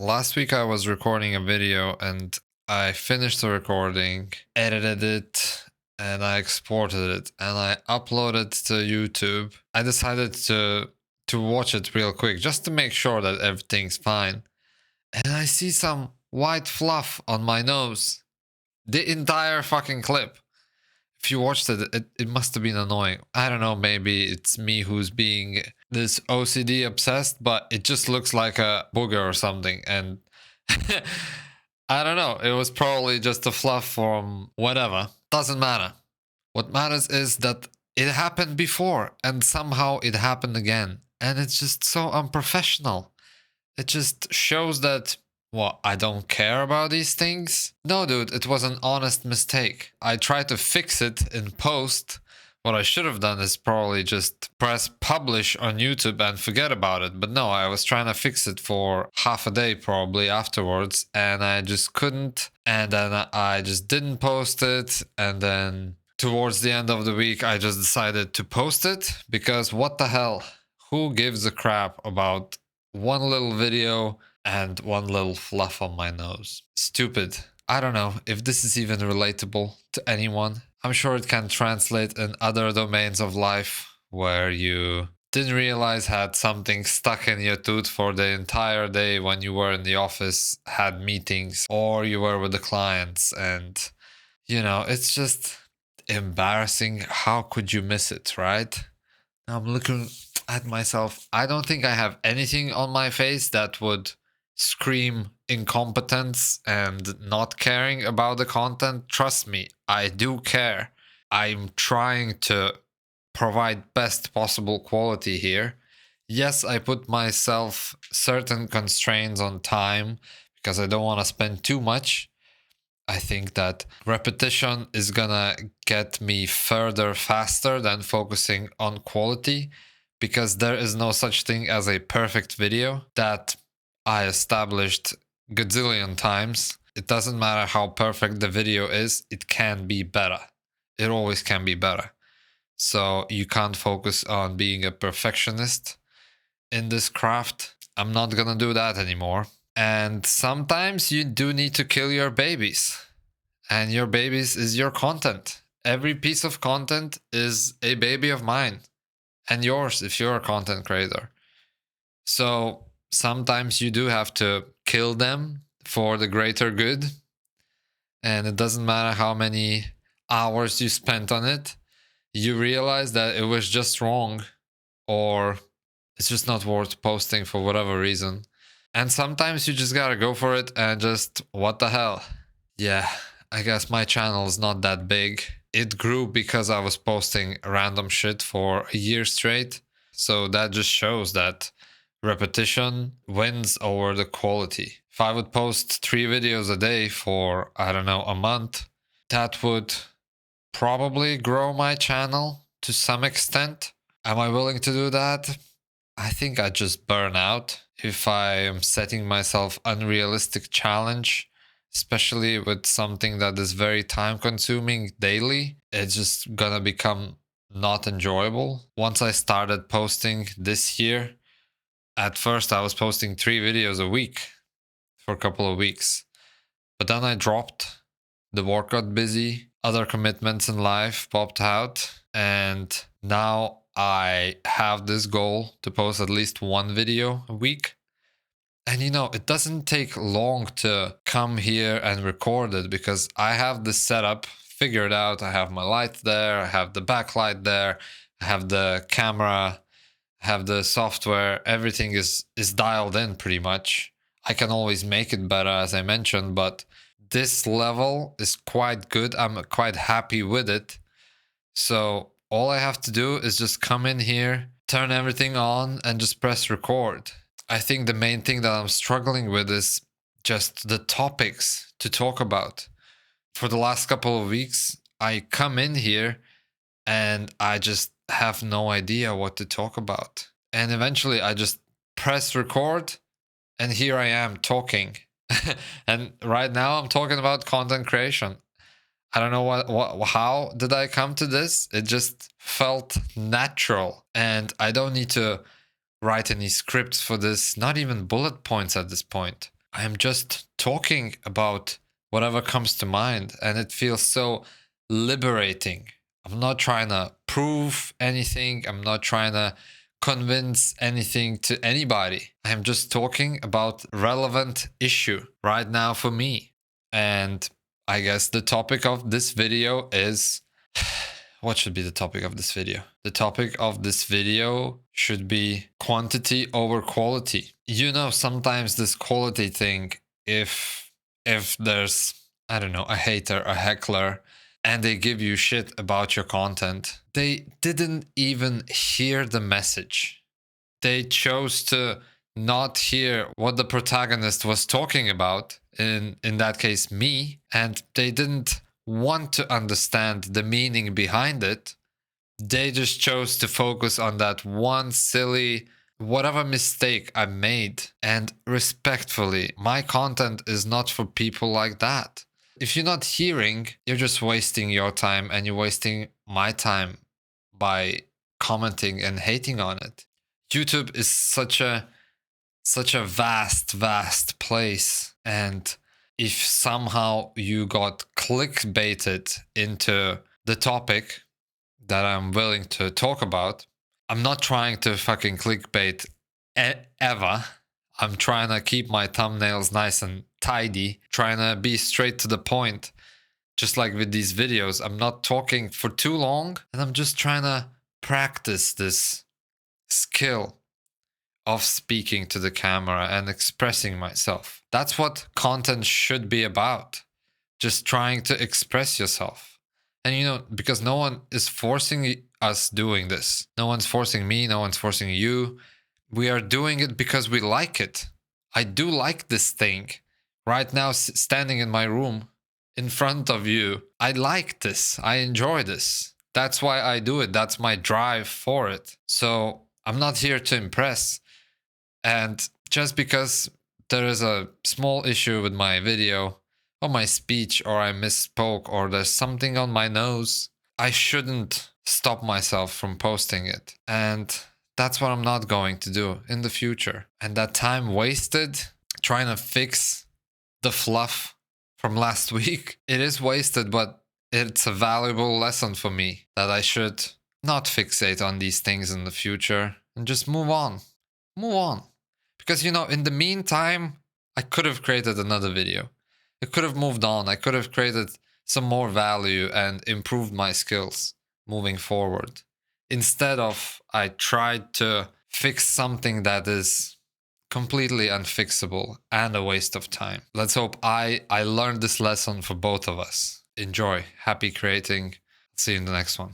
Last week I was recording a video and I finished the recording, edited it, and I exported it and I uploaded to YouTube. I decided to watch it real quick just to make sure that everything's fine. And I see some white fluff on my nose. The entire fucking clip. If you watched it must have been annoying. I don't know, maybe it's me who's being this OCD obsessed, but it just looks like a booger or something. And I don't know, it was probably just a fluff from whatever. Doesn't matter. What matters is that it happened before and somehow it happened again. And it's just so unprofessional. It just shows that, what, I don't care about these things? No, dude, it was an honest mistake. I tried to fix it in post. What I should have done is probably just press publish on YouTube and forget about it. But no, I was trying to fix it for half a day probably afterwards and I just couldn't. And then I just didn't post it. And then towards the end of the week, I just decided to post it because what the hell? Who gives a crap about one little video and one little fluff on my nose? Stupid. I don't know if this is even relatable to anyone. I'm sure it can translate in other domains of life where you didn't realize had something stuck in your tooth for the entire day when you were in the office, had meetings, or you were with the clients. And, it's just embarrassing. How could you miss it, right? I'm looking at myself. I don't think I have anything on my face that would scream incompetence and not caring about the content. Trust me, I do care. I'm trying to provide best possible quality here. Yes, I put myself certain constraints on time because I don't want to spend too much. I think that repetition is gonna get me further faster than focusing on quality because there is no such thing as a perfect video. That I established gazillion times. It doesn't matter how perfect the video is, it can be better. It always can be better. So you can't focus on being a perfectionist in this craft. I'm not gonna do that anymore. And sometimes you do need to kill your babies. And your babies is your content. Every piece of content is a baby of mine and yours if you're a content creator. So sometimes you do have to kill them for the greater good. And it doesn't matter how many hours you spent on it. You realize that it was just wrong or it's just not worth posting for whatever reason. And sometimes you just gotta go for it and just, what the hell? Yeah, I guess my channel is not that big. It grew because I was posting random shit for a year straight. So that just shows that repetition wins over the quality. If I would post 3 videos a day for, I don't know, a month, that would probably grow my channel to some extent. Am I willing to do that? I think I just burn out if I am setting myself unrealistic challenge, especially with something that is very time consuming daily. It's just gonna become not enjoyable. Once I started posting this year, at first I was posting 3 videos a week for a couple of weeks, but then I dropped. The work got busy, other commitments in life popped out, and now I have this goal to post at least 1 video a week. And it doesn't take long to come here and record it because I have this setup figured out. I have my light there, I have the backlight there, I have the camera, I have the software. Everything is dialed in pretty much. I can always make it better, as I mentioned, but this level is quite good. I'm quite happy with it. So all I have to do is just come in here, turn everything on, and just press record. I think the main thing that I'm struggling with is just the topics to talk about. For the last couple of weeks, I come in here and I just have no idea what to talk about. And eventually I just press record and here I am talking. And right now I'm talking about content creation. I don't know how did I come to this? It just felt natural and I don't need to write any scripts for this, not even bullet points at this point. I'm just talking about whatever comes to mind, and it feels so liberating. I'm not trying to prove anything, I'm not trying to convince anything to anybody. I'm just talking about relevant issue right now for me. And I guess the topic of this video is what should be the topic of this video? The topic of this video should be quantity over quality. You know, sometimes this quality thing, if there's, I don't know, a hater, a heckler, and they give you shit about your content, they didn't even hear the message. They chose to not hear what the protagonist was talking about, in that case me, and they didn't want to understand the meaning behind it. They just chose to focus on that one silly whatever mistake I made. And respectfully, my content is not for people like that. If you're not hearing, you're just wasting your time, and you're wasting my time by commenting and hating on it. YouTube is such a vast place, and if somehow you got clickbaited into the topic that I'm willing to talk about, I'm not trying to fucking clickbait ever. I'm trying to keep my thumbnails nice and tidy, trying to be straight to the point. Just like with these videos, I'm not talking for too long, and I'm just trying to practice this skill of speaking to the camera and expressing myself. That's what content should be about. Just trying to express yourself. And you know, because no one is forcing us doing this. No one's forcing me, no one's forcing you. We are doing it because we like it. I do like this thing. Right now, standing in my room in front of you, I like this. I enjoy this. That's why I do it. That's my drive for it. So I'm not here to impress. And just because there is a small issue with my video or my speech, or I misspoke, or there's something on my nose, I shouldn't stop myself from posting it. And that's what I'm not going to do in the future. And that time wasted trying to fix the fluff from last week, it is wasted, but it's a valuable lesson for me that I should not fixate on these things in the future and just move on. Move on. Because, you know, in the meantime, I could have created another video. I could have moved on. I could have created some more value and improved my skills moving forward. Instead of, I tried to fix something that is completely unfixable and a waste of time. Let's hope I learned this lesson for both of us. Enjoy. Happy creating. See you in the next one.